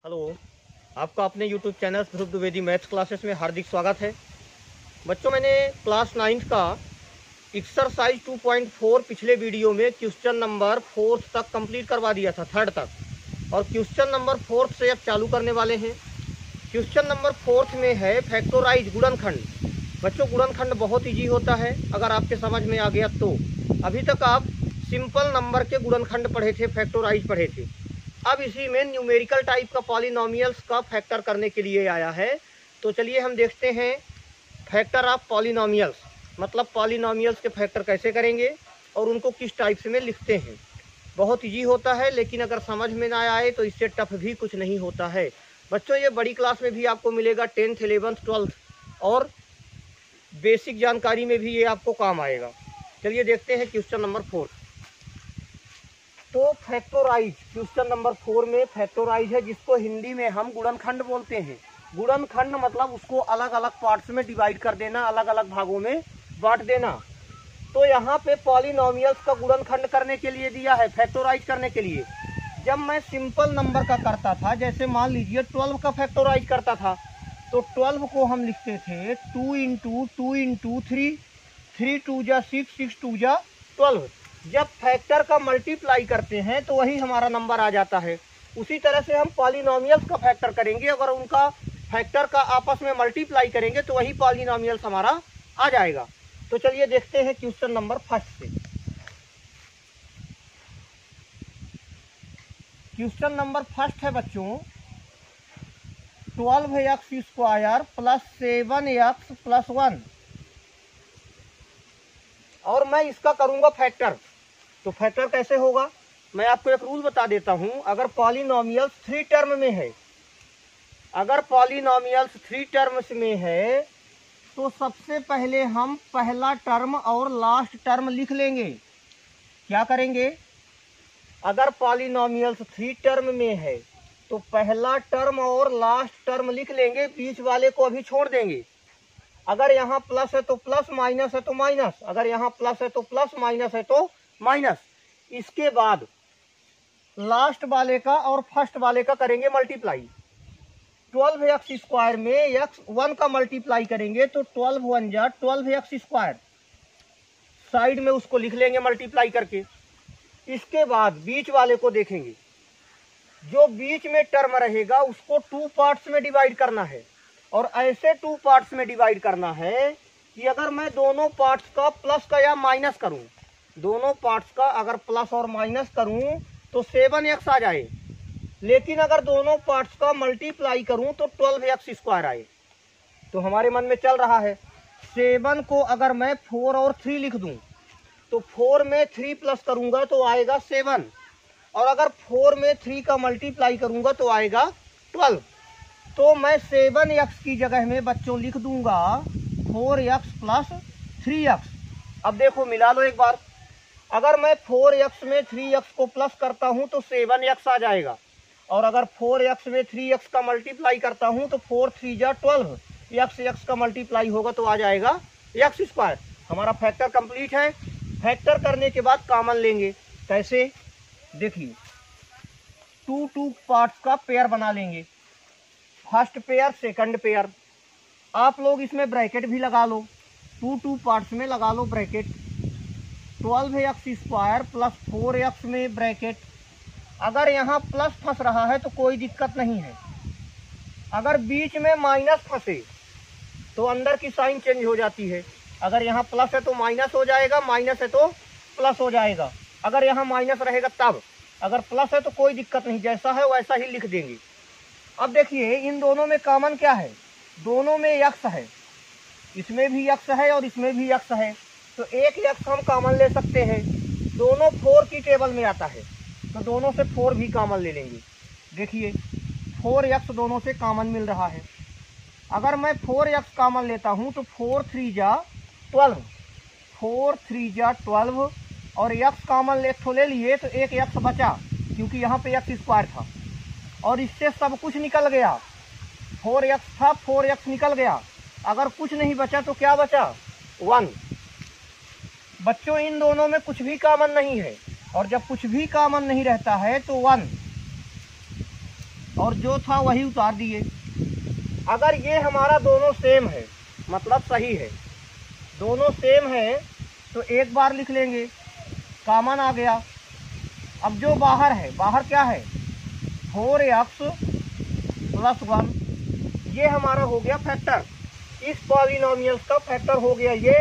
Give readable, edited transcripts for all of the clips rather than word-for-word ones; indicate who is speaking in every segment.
Speaker 1: Hello, आपका अपने YouTube channel ध्रुव Dwivedi maths classes में हार्दिक स्वागत है। बच्चों, मैंने क्लास 9 का एक्सरसाइज 2.4 पिछले वीडियो में क्वेश्चन नंबर 4 तक कंप्लीट करवा दिया था, 3rd तक, और क्वेश्चन नंबर 4 से अब चालू करने वाले हैं। क्वेश्चन नंबर 4 में है फैक्टोराइज गुणनखंड। बच्चों, गुणनखंड बहुत ईजी होता है अगर आपके समझ में आ गया तो। अभी तक आप सिंपल नंबर के गुणनखंड पढ़े थे, फैक्टोराइज पढ़े थे। अब इसी में न्यूमेरिकल टाइप का पॉलिनोमियल्स का फैक्टर करने के लिए आया है। तो चलिए हम देखते हैं फैक्टर ऑफ पॉलिनोमियल्स, मतलब पॉलिनोमियल्स के फैक्टर कैसे करेंगे और उनको किस टाइप से में लिखते हैं। बहुत इजी होता है, लेकिन अगर समझ में ना आए तो इससे टफ भी कुछ नहीं होता है। बच्चों, ये बड़ी क्लास में भी आपको मिलेगा, 10th 11th 12th और बेसिक जानकारी में भी ये आपको काम आएगा। चलिए देखते हैं क्वेश्चन नंबर 4। तो फैक्टोराइज क्वेश्चन नंबर 4 में फैक्टोराइज है, जिसको हिंदी में हम गुणनखंड बोलते हैं। गुणनखंड मतलब उसको अलग अलग पार्ट्स में डिवाइड कर देना, अलग अलग भागों में बांट देना। तो यहाँ पे पॉलिनोमियल्स का गुणनखंड करने के लिए दिया है, फैक्टोराइज करने के लिए। जब मैं सिंपल नंबर का करता था, जैसे मान लीजिए 12 का फैक्टोराइज करता था, तो 12 को हम लिखते थे 2 इंटू 2 इंटू 3, 3 2 जा 6, 6 2 जा 12। जब फैक्टर का मल्टीप्लाई करते हैं तो वही हमारा नंबर आ जाता है। उसी तरह से हम पॉलिनोमियल्स का फैक्टर करेंगे, अगर उनका फैक्टर का आपस में मल्टीप्लाई करेंगे तो वही पॉलिनोमियल्स हमारा आ जाएगा। तो चलिए देखते हैं क्वेश्चन नंबर 1 से। क्वेश्चन नंबर 1 है बच्चों, 12x square plus 7x plus 1, और मैं इसका करूंगा फैक्टर। तो फैक्टर कैसे होगा, मैं आपको एक रूल बता देता हूं। अगर पॉलिनोमियल्स 3 टर्म में है, अगर पॉलिनोमियल्स 3 टर्म्स में है, तो सबसे पहले हम पहला टर्म और लास्ट टर्म लिख लेंगे। क्या करेंगे, अगर पॉलिनोमियल्स 3 टर्म में है तो पहला टर्म और लास्ट टर्म लिख लेंगे, बीच वाले को अभी छोड़ देंगे। अगर यहाँ प्लस है तो प्लस, माइनस है तो माइनस, अगर यहाँ प्लस है तो प्लस, माइनस है तो माइनस। इसके बाद लास्ट वाले का और फर्स्ट वाले का करेंगे मल्टीप्लाई। 12x स्क्वायर में x1 का मल्टीप्लाई करेंगे तो 12 1 जा 12x स्क्वायर, साइड में उसको लिख लेंगे मल्टीप्लाई करके। इसके बाद बीच वाले को देखेंगे, जो बीच में टर्म रहेगा उसको 2 पार्ट्स में डिवाइड करना है, और ऐसे 2 पार्ट्स में डिवाइड करना है कि अगर मैं दोनों पार्ट्स का प्लस का या माइनस करूं, दोनों पार्ट्स का अगर प्लस और माइनस करूं तो 7x आ जाए, लेकिन अगर दोनों पार्ट्स का मल्टीप्लाई करूं तो 12x स्क्वायर आए। तो हमारे मन में चल रहा है 7 को अगर मैं 4 और 3 लिख दूं तो 4 में 3 प्लस करूंगा तो आएगा 7, और अगर 4 में 3 का मल्टीप्लाई करूंगा तो आएगा 12। तो मैं 7x की जगह में बच्चों लिख दूंगा 4x प्लस 3x। अब देखो मिला लो एक बार, अगर मैं 4x में 3x को प्लस करता हूं तो 7x आ जाएगा, और अगर 4x में 3x का मल्टीप्लाई करता हूं तो 4 3 जा 12, x का मल्टीप्लाई होगा तो आ जाएगा x स्क्वायर। हमारा फैक्टर कंप्लीट है। फैक्टर करने के बाद कॉमन लेंगे। कैसे, देखिए 2 पार्ट्स का पेयर बना लेंगे, फर्स्ट पेयर सेकंड पेयर। आप लोग इसमें ब्रैकेट भी लगा लो, 2 पार्ट्स में लगा लो bracket. 12x square plus 4x में ब्रैकेट। अगर यहाँ प्लस फंस रहा है तो कोई दिक्कत नहीं है, अगर बीच में माइनस फंसे तो अंदर की साइन चेंज हो जाती है। अगर यहाँ प्लस है तो माइनस हो जाएगा, माइनस है तो प्लस हो जाएगा। अगर यहाँ माइनस रहेगा तब, अगर प्लस है तो कोई दिक्कत नहीं, जैसा है वैसा ही लिख देंगे। अब देखिए इन दोनों में कॉमन क्या है, दोनों में x है, इसमें भी x है और इसमें भी x है, तो एक x हम कॉमन ले सकते हैं। दोनों 4 की टेबल में आता है तो दोनों से 4 भी कॉमन ले लेंगे। देखिए 4x दोनों से कॉमन मिल रहा है। अगर मैं 4x कॉमन लेता हूं तो 4 3 जा 12, 4 3 जा 12, और x कॉमन ले लिए तो एक x बचा, क्योंकि यहाँ पे x स्क्वायर था, और इससे सब कुछ निकल गया। 4x था, 4x निकल गया। अगर कुछ नहीं बचा तो क्या बचा, 1। बच्चों इन दोनों में कुछ भी कॉमन नहीं है, और जब कुछ भी कॉमन नहीं रहता है तो 1। और जो था वही उतार दिए। अगर ये हमारा दोनों सेम है, मतलब सही है, दोनों सेम है, तो एक बार लिख लेंगे, कॉमन आ गया। अब जो बाहर है, बाहर क्या है, 4x + 1, ये हमारा हो गया फैक्टर। इस पॉलिनोमियल्स का फैक्टर हो गया ये।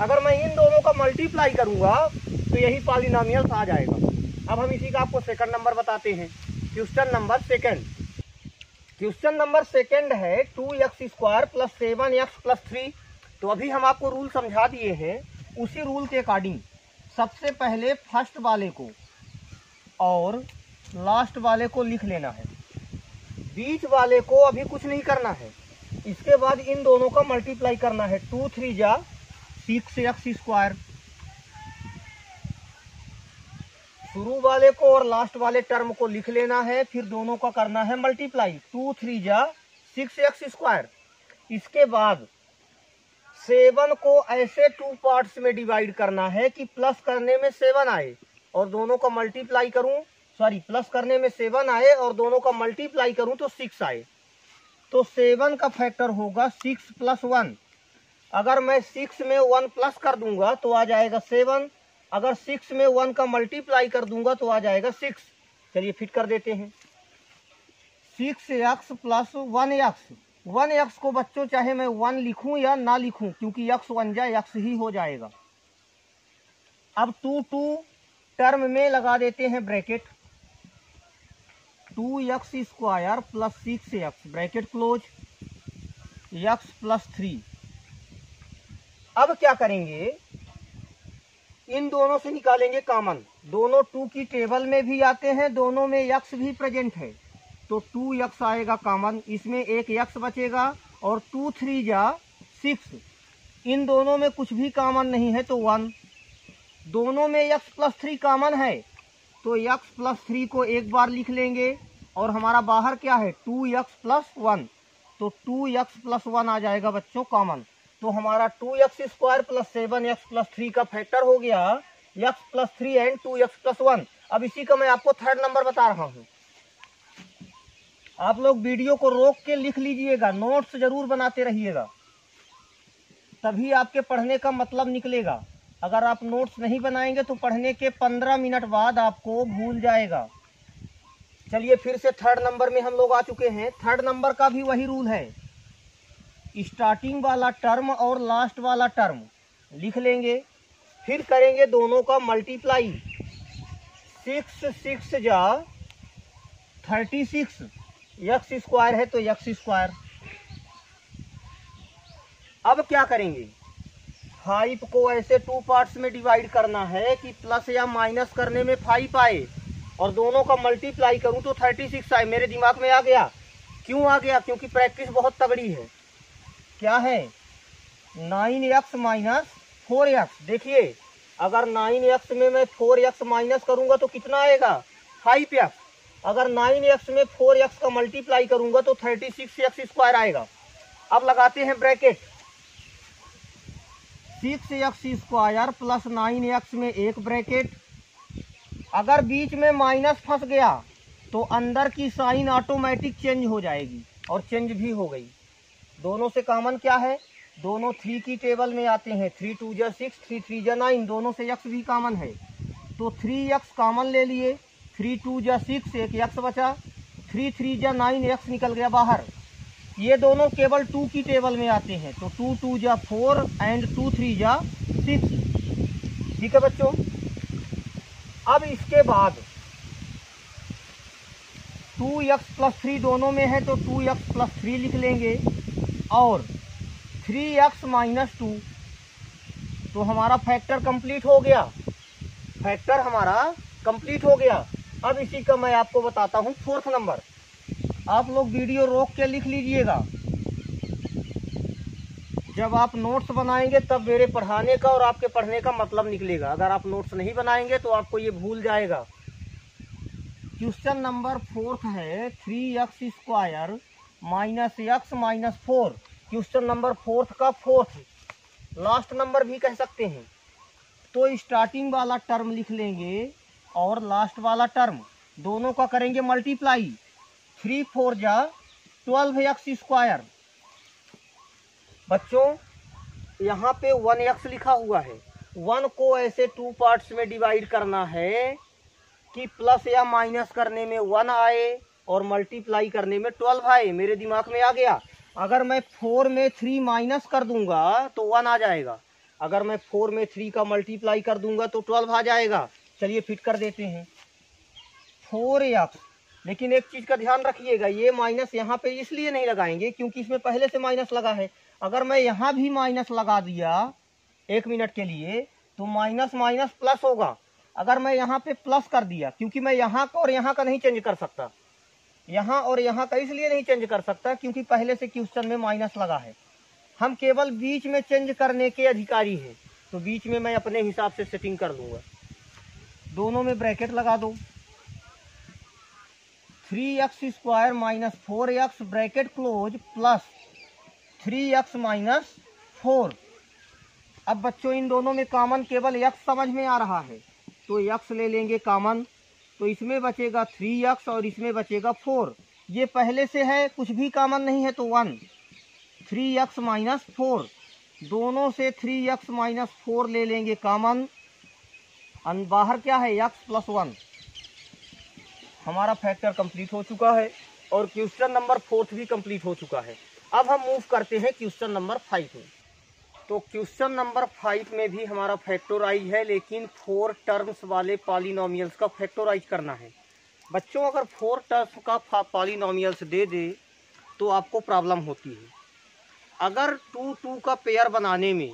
Speaker 1: अगर मैं इन दोनों का मल्टीप्लाई करूंगा तो यही पॉलिनोमियल्स आ जाएगा। अब हम इसी का आपको सेकंड नंबर बताते हैं। Question number second. Question number second है 2x² + 7x + 3। तो अभी हम आपको रूल समझा दिए हैं, उसी रूल के अकॉर्डिंग सबसे पहले फर्स्ट वाले को और लास्ट वाले को लिख लेना है, बीच वाले को अभी कुछ नहीं करना है। इसके बाद इन दोनों का मल्टीप्लाई करना है, 2 3 जा 6x²। शुरू वाले को और लास्ट वाले टर्म को लिख लेना है, फिर दोनों का करना है मल्टीप्लाई, 2 3 जा 6x²। इसके बाद 7 को ऐसे 2 पार्ट्स में डिवाइड करना है कि प्लस करने में 7 आए और दोनों का मल्टीप्लाई करूं, प्लस करने में 7 आए और दोनों का मल्टीप्लाई करूं तो 6 आए। तो 7 का फैक्टर होगा 6 + 1। अगर मैं 6 में 1 प्लस कर दूंगा तो आ जाएगा 7। अगर 6 में 1 का मल्टीप्लाई कर दूंगा तो आ जाएगा 6। चलिए फिट कर देते हैं, 6x + 1x। 1x को बच्चों चाहे मैं 1 लिखूं या ना लिखूं, क्योंकि x 1 जा x ही हो जाएगा। अब 2 टर्म में लगा देते हैं bracket, 2x² + 6x bracket close, x + 3। अब क्या करेंगे, इन दोनों से निकालेंगे कॉमन। दोनों 2 की टेबल में भी आते हैं, दोनों में x भी प्रेजेंट है, तो 2x आएगा कॉमन, इसमें एक x बचेगा और 2 3 जा 6। इन दोनों में कुछ भी कॉमन नहीं है तो 1। दोनों में x + 3 कॉमन है, तो x + 3 को एक बार लिख लेंगे और हमारा बाहर क्या है, 2x + 1, तो 2x + 1 आ जाएगा बच्चों कॉमन। तो हमारा 2x² + 7x + 3 का फैक्टर हो गया x + 3 एंड 2x + 1। अब इसी का मैं आपको थर्ड नंबर बता रहा हूँ। आप लोग वीडियो को रोक के लिख लीजिएगा, नोट्स जरूर बनाते रहिएगा, तभी आपके पढ़ने का मतलब निकलेगा। अगर आप नोट्स नहीं बनाएंगे तो पढ़ने के 15 मिनट बाद आपको भूल जाएगा। चलिए फिर से थर्ड नंबर में हम लोग आ चुके हैं। थर्ड नंबर का भी वही रूल है, स्टार्टिंग वाला टर्म और लास्ट वाला टर्म लिख लेंगे, फिर करेंगे दोनों का मल्टीप्लाई, 6 6 जा 36, x² है तो x²। अब क्या करेंगे, 5 को ऐसे 2 पार्ट्स में डिवाइड करना है कि प्लस या माइनस करने में 5 आए और दोनों का मल्टीप्लाई करूं तो 36 आए। मेरे दिमाग में आ गया, क्यों आ गया, क्योंकि प्रैक्टिस बहुत तगड़ी है। क्या है, 9x - 4x। देखिए अगर 9x में मैं 4x माइनस करूंगा तो कितना आएगा, 5x। अगर 9x में 4x का मल्टीप्लाई करूंगा तो 36x² आएगा। अब लगाते हैं ब्रैकेट, 6x² + 9x में एक ब्रैकेट। अगर बीच में माइनस फंस गया तो अंदर की साइन ऑटोमेटिक चेंज हो जाएगी, और चेंज भी हो गई। दोनों से कॉमन क्या है, दोनों 3 की टेबल में आते हैं, 3 2 जा 6, 3 3 जा 9, दोनों से x भी कॉमन है, तो 3x कॉमन ले लिए, 3 2 जा 6, एक x बचा, 3 3 जा 9, x निकल गया बाहर। ये दोनों केवल 2 की टेबल में आते हैं, तो 2 2 जा 4 एंड 2 3 जा 6। ठीक है बच्चों। अब इसके बाद 2x + 3 दोनों में है तो 2x + 3 लिख लेंगे और 3x - 2, तो हमारा फैक्टर कंप्लीट हो गया, फैक्टर हमारा कंप्लीट हो गया। अब इसी का मैं आपको बताता हूँ फोर्थ नंबर। आप लोग वीडियो रोक के लिख लीजिएगा, जब आप नोट्स बनाएंगे तब मेरे पढ़ाने का और आपके पढ़ने का मतलब निकलेगा। अगर आप नोट्स नहीं बनाएंगे तो आपको ये भूल जाएगा। क्वेश्चन नंबर फोर्थ है 3x² - x - 4। Question number fourth का फोर्थ, लास्ट नंबर भी कह सकते हैं। तो स्टार्टिंग वाला टर्म लिख लेंगे और लास्ट वाला टर्म, दोनों का करेंगे मल्टीप्लाई, 3 4 जा 12x स्क्वायर। बच्चों यहाँ पे 1x लिखा हुआ है, 1 को ऐसे 2 पार्ट्स में डिवाइड करना है कि प्लस या माइनस करने में 1 आए और मल्टीप्लाई करने में 12 आए। मेरे दिमाग में आ गया। अगर मैं 4 में 3 माइनस कर दूंगा तो 1 आ जाएगा, अगर मैं 4 में 3 का मल्टीप्लाई कर दूंगा तो 12 आ जाएगा। चलिए फिट कर देते हैं 4x। लेकिन एक चीज़ का ध्यान रखिएगा, ये माइनस यहाँ पे इसलिए नहीं लगाएंगे क्योंकि इसमें पहले से माइनस लगा है। अगर मैं यहाँ भी माइनस लगा दिया 1 मिनट के लिए तो माइनस माइनस प्लस होगा। अगर मैं यहाँ पे प्लस कर दिया, क्योंकि मैं यहाँ का और यहाँ का नहीं चेंज कर सकता, यहाँ और यहाँ का इसलिए नहीं चेंज कर सकता क्योंकि पहले से क्वेश्चन में माइनस लगा है। हम केवल बीच में चेंज करने के अधिकारी हैं, तो बीच में मैं अपने हिसाब से सेटिंग कर दूंगा। दोनों में ब्रैकेट लगा दो, 3x square minus 4x bracket close plus 3x minus 4। अब बच्चों इन दोनों में कॉमन केवल x समझ में आ रहा है तो x ले लेंगे कॉमन, तो इसमें बचेगा 3x और इसमें बचेगा 4। ये पहले से है, कुछ भी कॉमन नहीं है तो 1, 3x माइनस 4। दोनों से 3x माइनस 4 ले लेंगे कॉमन, बाहर क्या है x प्लस 1। हमारा फैक्टर कंप्लीट हो चुका है और क्वेश्चन नंबर 4 भी कंप्लीट हो चुका है। अब हम मूव करते हैं क्वेश्चन नंबर 5 में। तो क्वेश्चन नंबर 5 में भी हमारा फैक्टोराइज है, लेकिन 4 टर्म्स वाले पॉलिनोमियल्स का फैक्टोराइज करना है। बच्चों अगर 4 टर्म्स का पॉलिनोमियल्स दे दे तो आपको प्रॉब्लम होती है। अगर 2 2 का पेयर बनाने में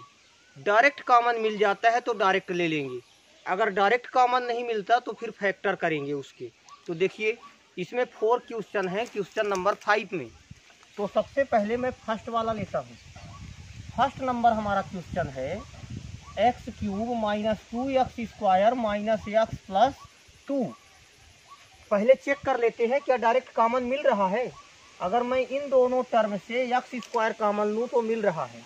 Speaker 1: डायरेक्ट कॉमन मिल जाता है तो डायरेक्ट ले लेंगे, अगर डायरेक्ट कॉमन नहीं मिलता तो फिर फैक्टर करेंगे उसके। तो देखिए इसमें 4 क्वेश्चन है क्वेश्चन नंबर 5 में। तो सबसे पहले मैं फर्स्ट वाला लेता हूँ। फर्स्ट नंबर हमारा क्वेश्चन है x cube minus 2x square minus x plus 2। पहले चेक कर लेते हैं क्या डायरेक्ट कॉमन मिल रहा है। अगर मैं इन दोनों टर्म से x स्क्वायर कॉमन लूँ तो मिल रहा है।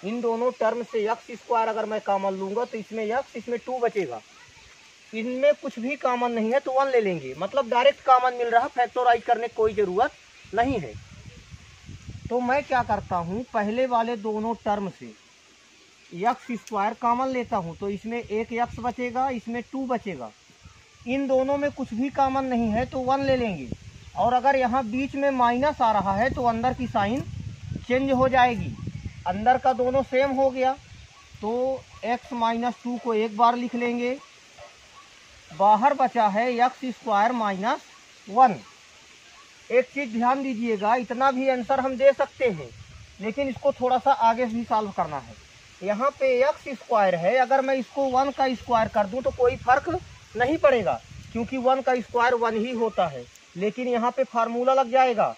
Speaker 1: इन दोनों टर्म से x स्क्वायर अगर मैं कॉमन लूँगा तो इसमें x, इसमें 2 बचेगा। इनमें कुछ भी कॉमन नहीं है तो 1 ले लेंगे, मतलब डायरेक्ट कॉमन मिल रहा, फैक्टोराइज करने की कोई ज़रूरत नहीं है। तो मैं क्या करता हूँ, पहले वाले दोनों टर्म से x स्क्वायर कॉमन लेता हूँ तो इसमें एक x बचेगा, इसमें 2 बचेगा। इन दोनों में कुछ भी कॉमन नहीं है तो 1 ले लेंगे। और अगर यहाँ बीच में माइनस आ रहा है तो अंदर की साइन चेंज हो जाएगी। अंदर का दोनों सेम हो गया तो x माइनस 2 को एक बार लिख लेंगे। बाहर बचा है x स्क्वायर माइनस 1। एक चीज़ ध्यान दीजिएगा, इतना भी आंसर हम दे सकते हैं लेकिन इसको थोड़ा सा आगे भी सॉल्व करना है। यहाँ पे x स्क्वायर है, अगर मैं इसको 1 का स्क्वायर कर दूँ तो कोई फर्क नहीं पड़ेगा क्योंकि 1 का स्क्वायर 1 ही होता है। लेकिन यहाँ पे फार्मूला लग जाएगा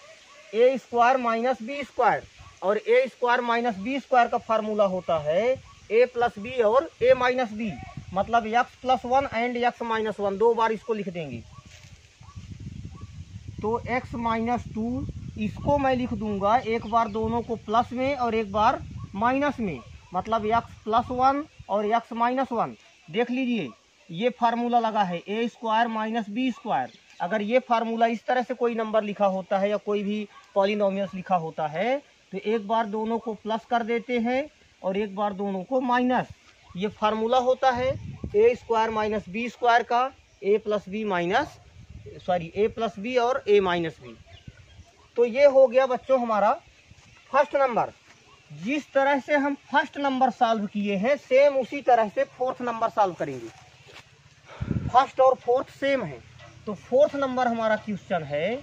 Speaker 1: a square minus B square, और a square minus B square का फार्मूला होता है a प्लस बी और a माइनस बी, मतलब x plus 1 and x minus 1, 2 बार इसको लिख देंगे। तो x माइनस 2 इसको मैं लिख दूंगा एक बार दोनों को प्लस में और एक बार माइनस में, मतलब x प्लस 1 और x माइनस 1। देख लीजिए ये फार्मूला लगा है a square minus B square. अगर ये फार्मूला इस तरह से कोई नंबर लिखा होता है या कोई भी पॉलिनोमियल्स लिखा होता है तो एक बार दोनों को प्लस कर देते हैं और एक बार दोनों को माइनस। ये फार्मूला होता है a square minus B square का, a प्लस बी और a माइनस बी। तो ये हो गया बच्चों हमारा फर्स्ट नंबर। जिस तरह से हम फर्स्ट नंबर सॉल्व किए हैं सेम उसी तरह से फोर्थ नंबर सॉल्व करेंगे। फर्स्ट और फोर्थ सेम है। तो फोर्थ नंबर हमारा क्वेश्चन है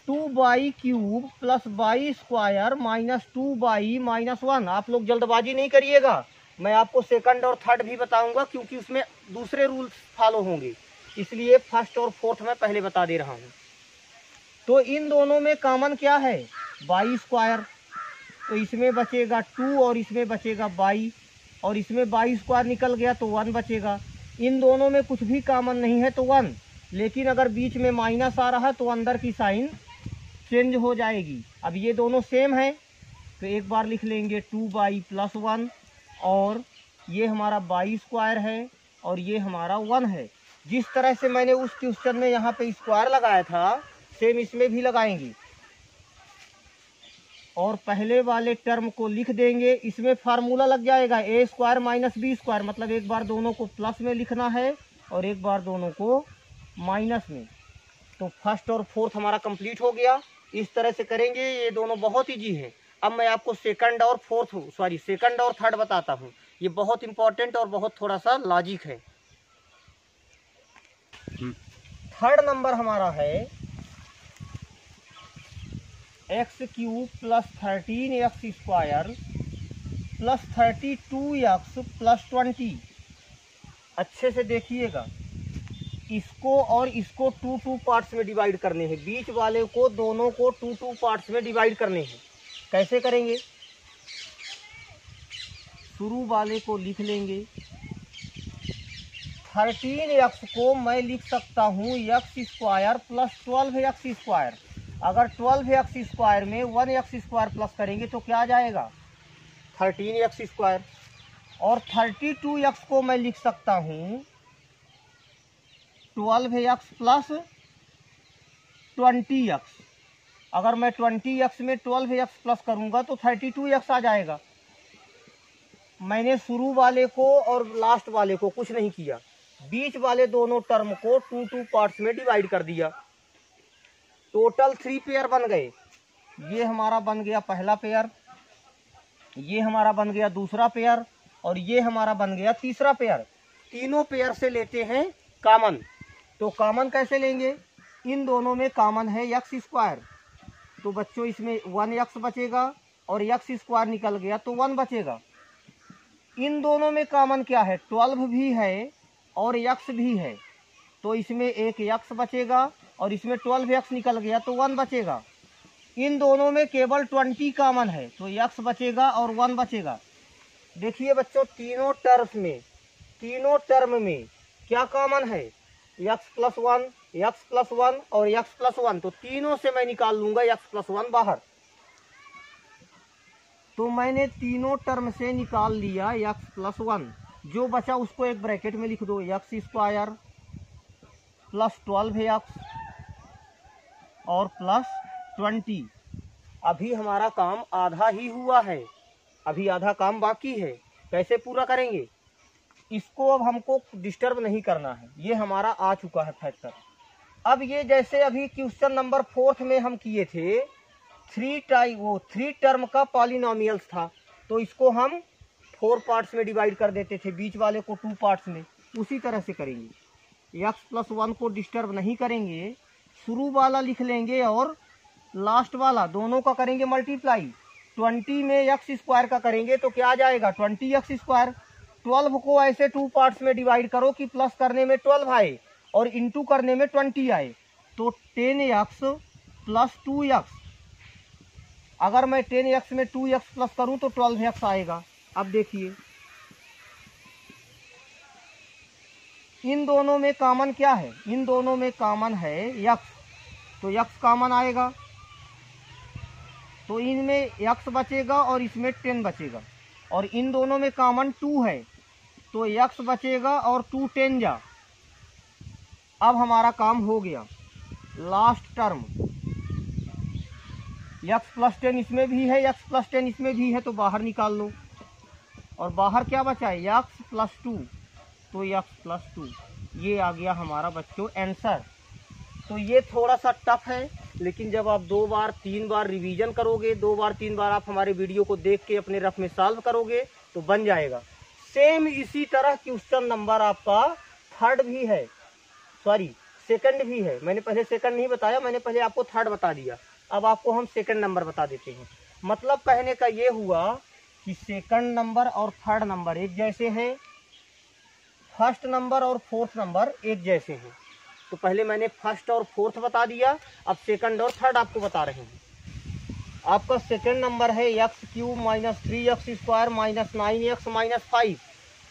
Speaker 1: 2y cube plus y square minus 2y minus 1। आप लोग जल्दबाजी नहीं करिएगा, मैं आपको सेकंड और थर्ड भी बताऊंगा क्योंकि उसमें दूसरे रूल्स फॉलो होंगे, इसलिए फर्स्ट और फोर्थ में पहले बता दे रहा हूँ। तो इन दोनों में कॉमन क्या है, y स्क्वायर, तो इसमें बचेगा 2 और इसमें बचेगा y, और इसमें y स्क्वायर निकल गया तो 1 बचेगा। इन दोनों में कुछ भी कॉमन नहीं है तो 1, लेकिन अगर बीच में माइनस आ रहा है तो अंदर की साइन चेंज हो जाएगी। अब ये दोनों सेम है तो एक बार लिख लेंगे 2y प्लस 1, और ये हमारा y स्क्वायर है और ये हमारा 1 है। जिस तरह से मैंने उस क्वेश्चन में यहाँ पे स्क्वायर लगाया था सेम इसमें भी लगाएंगे और पहले वाले टर्म को लिख देंगे। इसमें फार्मूला लग जाएगा ए स्क्वायर माइनस बी स्क्वायर, मतलब एक बार दोनों को प्लस में लिखना है और एक बार दोनों को माइनस में। तो फर्स्ट और फोर्थ हमारा कंप्लीट हो गया। इस तरह से करेंगे, ये दोनों बहुत ईजी है। अब मैं आपको सेकंड और थर्ड बताता हूँ। ये बहुत इंपॉर्टेंट और बहुत थोड़ा सा लॉजिक है। थर्ड नंबर हमारा है x cube plus 13x square plus 32x plus 20। अच्छे से देखिएगा, इसको और इसको टू पार्ट्स में डिवाइड करने हैं। बीच वाले को दोनों को टू पार्ट्स में डिवाइड करने हैं। कैसे करेंगे? शुरू वाले को लिख लेंगे। 13x को मैं लिख सकता हूँ x square plus 12x square. अगर 12x स्क्वायर में 1x स्क्वायर प्लस करेंगे तो क्या आ जाएगा? 13x square. और 32x को मैं लिख सकता हूँ 12x प्लस 20x। अगर मैं 20x में 12x प्लस करूँगा तो 32x आ जाएगा। मैंने शुरू वाले को और लास्ट वाले को कुछ नहीं किया, बीच वाले दोनों टर्म को टू पार्ट्स में डिवाइड कर दिया। टोटल 3 पेयर बन गए। ये हमारा बन गया पहला पेयर, ये हमारा बन गया दूसरा पेयर और ये हमारा बन गया तीसरा पेयर। तीनों पेयर से लेते हैं कॉमन। तो कॉमन कैसे लेंगे? इन दोनों में कॉमन है x स्क्वायर, तो बच्चों इसमें 1x बचेगा और x स्क्वायर निकल गया तो 1 बचेगा। इन दोनों में कॉमन क्या है? 12 भी है और x भी है, तो इसमें एक x बचेगा और इसमें 12x निकल गया तो 1 बचेगा। इन दोनों में केवल 20 कॉमन है, तो x बचेगा और 1 बचेगा। देखिए बच्चों, तीनों टर्म में क्या कॉमन है? x प्लस 1, x प्लस 1 और x प्लस 1। तो तीनों से मैं निकाल लूँगा x प्लस 1 बाहर। तो मैंने तीनों टर्म से निकाल लिया x प्लस 1। जो बचा उसको एक ब्रैकेट में लिख दो, x स्क्वायर प्लस 12x और प्लस 20। अभी हमारा काम आधा ही हुआ है, अभी आधा काम बाकी है। कैसे पूरा करेंगे? इसको अब हमको डिस्टर्ब नहीं करना है, ये हमारा आ चुका है फैक्टर। अब ये जैसे अभी क्वेश्चन नंबर 4 में हम किए थे, 3 टर्म का पॉलिनोमियल्स था, तो इसको हम 4 पार्ट्स में डिवाइड कर देते थे, बीच वाले को 2 पार्ट्स में। उसी तरह से करेंगे। x प्लस 1 को डिस्टर्ब नहीं करेंगे, शुरू वाला लिख लेंगे और लास्ट वाला दोनों का करेंगे मल्टीप्लाई। 20 में x स्क्वायर का करेंगे तो क्या आ जाएगा? 20x square. 12 को ऐसे 2 पार्ट्स में डिवाइड करो कि प्लस करने में 12 आए और इंटू करने में 20 आए, तो 10x प्लस 2x। अगर मैं 10x में 2x प्लस करूं तो 12x आएगा। अब देखिए, इन दोनों में कॉमन क्या है? इन दोनों में कॉमन है x, तो x कॉमन आएगा, तो इनमें x बचेगा और इसमें 10 बचेगा। और इन दोनों में कॉमन 2 है, तो x बचेगा और 2 10 जा। अब हमारा काम हो गया। लास्ट टर्म x प्लस 10 इसमें भी है, x प्लस 10 इसमें भी है, तो बाहर निकाल लो। और बाहर क्या बचा है? x प्लस 2, तो x प्लस 2। ये आ गया हमारा बच्चों आंसर। तो ये थोड़ा सा टफ है, लेकिन जब आप 2 बार 3 बार रिवीजन करोगे, 2 बार 3 बार आप हमारे वीडियो को देख के अपने रफ में सॉल्व करोगे तो बन जाएगा। सेम इसी तरह क्वेश्चन नंबर आपका सेकंड भी है। मैंने पहले सेकंड नहीं बताया, मैंने पहले आपको थर्ड बता दिया। अब आपको हम सेकंड नंबर बता देते हैं। मतलब कहने का ये हुआ कि सेकंड नंबर और थर्ड नंबर एक जैसे हैं, फर्स्ट नंबर और फोर्थ नंबर एक जैसे हैं। तो पहले मैंने फर्स्ट और फोर्थ बता दिया, अब सेकंड और थर्ड आपको बता रहे हैं। आपका सेकंड नंबर है x cube minus 3x square minus 9x minus 5।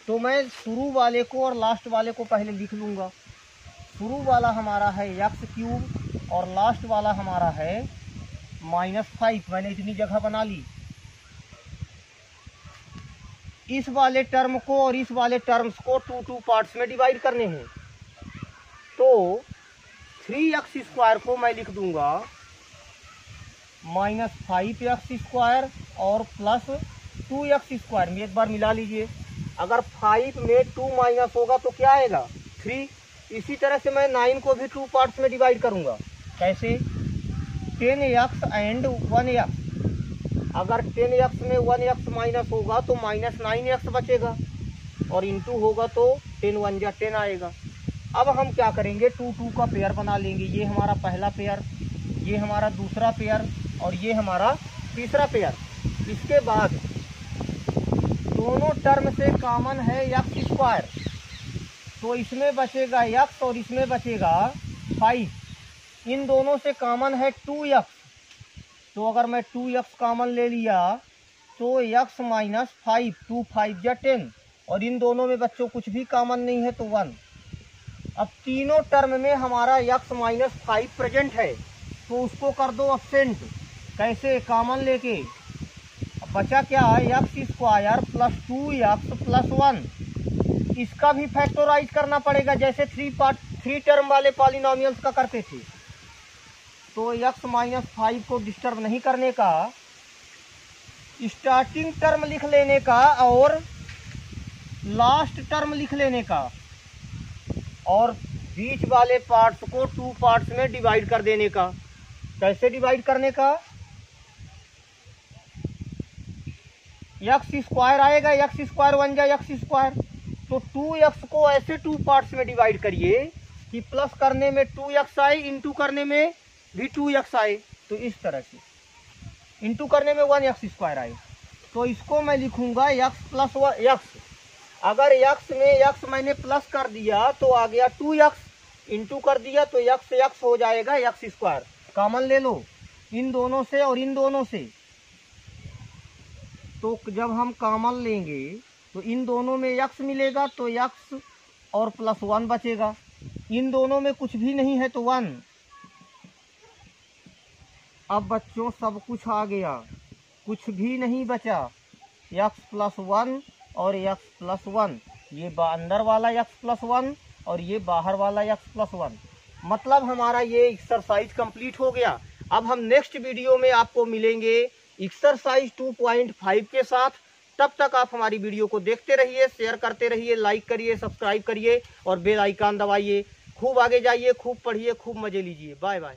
Speaker 1: तो मैं शुरू वाले को और लास्ट वाले को पहले लिख लूँगा। शुरू वाला हमारा है एक्स क्यूब और लास्ट वाला हमारा है माइनस 5। मैंने इतनी जगह बना ली। इस वाले टर्म को और इस वाले टर्म्स को 2 पार्ट्स में डिवाइड करने हैं। तो 3x² को मैं लिख दूंगा -5x² और प्लस 2x²। में एक बार मिला लीजिए, अगर 5 में 2 माइनस होगा तो क्या आएगा 3। इसी तरह से मैं 9 को भी 2 पार्ट्स में डिवाइड करूंगा। कैसे? 10x and 1x। अगर 10x में 1x माइनस होगा तो -9x बचेगा, और इंटू होगा तो 10 1 जा 10 आएगा। अब हम क्या करेंगे, 2 2 का पेयर बना लेंगे। ये हमारा पहला पेयर, ये हमारा दूसरा पेयर, और ये हमारा तीसरा पेयर। इसके बाद दोनों टर्म से कॉमन है x², तो इसमें बचेगा x और इसमें बचेगा 5। इन दोनों से कॉमन है 2x, तो अगर मैं 2x कॉमन ले लिया तो x - 5, 2 5 जा 10, और इन दोनों में बच्चों कुछ भी कॉमन नहीं है तो 1। अब तीनों टर्म में हमारा x - 5 प्रेजेंट है, तो उसको कर दो एब्सेंट। कैसे? कॉमन लेके। अब बचा क्या है, x² प्लस 2x प्लस 1। इसका भी फैक्टराइज करना पड़ेगा, जैसे 3 टर्म वाले पॉलिनोमियल्स का करते थे। तो x - 5 को डिस्टर्ब नहीं करने का, स्टार्टिंग टर्म लिख लेने का और लास्ट टर्म लिख लेने का, और बीच वाले पार्ट्स को 2 पार्ट्स में डिवाइड कर देने का। कैसे डिवाइड करने का? x² आएगा, x² 1 जा x², तो 2x को ऐसे 2 पार्ट्स में डिवाइड करिए कि प्लस करने में 2x आए, इंटू करने में भी 2x आए। तो इस तरह से इंटू करने में 1x² आए, तो इसको मैं लिखूंगा x प्लस x। अगर x में x मैंने प्लस कर दिया तो आ गया 2x, इंटू कर दिया तो x हो जाएगा x²। कॉमन ले लो इन दोनों से और इन दोनों से, तो जब हम कॉमन लेंगे तो इन दोनों में x मिलेगा तो x और प्लस 1 बचेगा। इन दोनों में कुछ भी नहीं है तो 1। अब बच्चों सब कुछ आ गया, कुछ भी नहीं बचा। x प्लस 1 और x प्लस 1, ये अंदर वाला x प्लस 1 और ये बाहर वाला x प्लस 1। मतलब हमारा ये एक्सरसाइज कंप्लीट हो गया। अब हम नेक्स्ट वीडियो में आपको मिलेंगे एक्सरसाइज 2.5 के साथ। तब तक आप हमारी वीडियो को देखते रहिए, शेयर करते रहिए, लाइक करिए, सब्सक्राइब करिए और बेल आइकन दबाइए। खूब आगे जाइए, खूब पढ़िए, खूब मजे लीजिए। Bye bye.